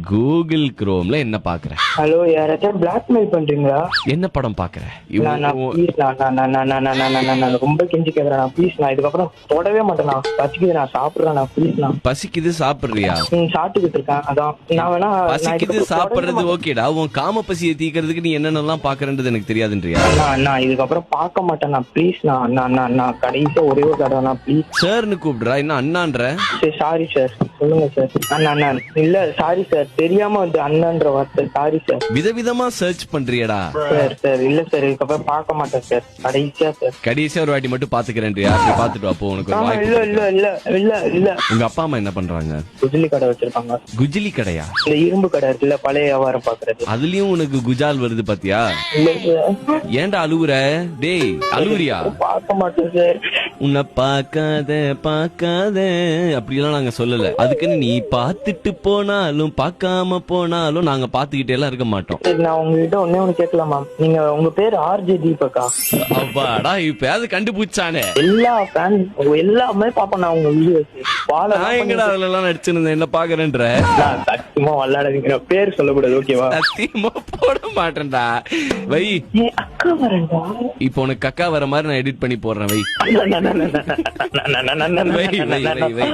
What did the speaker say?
Google குரோம்ல என்ன பாக்குற? Hello, யாராச்சும் பிளாக்மெயில் பண்றீங்களா? என்ன படம் பாக்குற? நான் ரொம்ப கெஞ்சி கேக்குறேன் ப்ளீஸ். நான் இதுக்கப்புறம் தொடவே மாட்டேன். நான் பசிக்குது, நான் சாப்பிடுறேன். ப்ளீஸ். நான் பசிக்குது சாப்பிடுறியா? சாப்பிட்டுக்கிட்டு இருக்கேன். அதான் நான் வேணா பசிக்குது சாப்பிடுறது ஓகேடா. உன் காம பசியை தீக்கிறதுக்கு நீ என்னென்னலாம் பாக்குறன்றது எனக்கு தெரியாதுன்றியா? நான் இதுக்கப்புறம் பார்க்க மாட்டேன். நான் ப்ளீஸ். நான் கடைசியா ஒரே ஒரு தடவை ப்ளீஸ் சார்னு கூப்பிடுறா, என்ன அண்ணான்ற? சாரி சார், சொல்லுங்க சார். அண்ணா இல்ல, சாரி சார், தெரியாம வந்து அண்ணான்ற வார்த்தை. Sorry sir. விதவிதமா சர்ச் பண்றியடா? சார் இல்ல சார், இதுக்கப்புறம் பார்க்க மாட்டேன் சார். கடைசியா சார், கடைசியா ஒரு வாட்டி மட்டும் பாத்துக்கிறேன்றியா? பாத்துட்டு அப்போ உனக்கு ஒரு வாய்ப்பு. இல்ல இல்ல இல்ல இல்ல இல்ல. உங்க அப்பா அம்மா என்ன பண்றாங்க? குஜிலி கடை வச்சிருக்காங்க. குஜிலி கடையா? இந்த இரும்பு கடை இருக்குல்ல, பழைய வியாபாரம் பாக்குறது. அதுலயும் உனக்கு குஜால் வருது பாத்தியா? இல்ல சார். ஏன்டா அழுவுற? டேய் அழுவுறியா? பார்க்க மாட்டேன் சார். உன்னை பார்க்காத அப்படிலாம் நாங்க சொல்லல. அதுக்குன்னு நீ பாத்துட்டு போனாலும் பார்க்காம போனாலும் நாங்க பாத்துக்கிட்டே எல்லாம் இருக்க மாட்டோம். சரி, நான் உங்ககிட்ட ஒண்ணு கேட்கலாமா? நீங்க உங்க பேர் ஆர்ஜே தீபக்கா? அப்பாடா, இப்ப அது கண்டுபிடிச்சானே. எல்லா ஃபேன் எல்லாமே பாப்பேன் நான் உங்க வீடியோஸ். நான் எங்கடா அதுல எல்லாம் நடிச்சிருந்தேன்? என்ன பாக்குறேன்ற? சத்தியமா விளையாடாதீங்க. பேர் சொல்லக்கூடாது, ஓகேவா? சத்தியமா போட மாட்டேன்டா. வை, அக்கா வரேன்டா. இப்போ உனக்கு கக்கா வர மாதிரி நான் எடிட் பண்ணி போடுறேன். வை வை வை வை.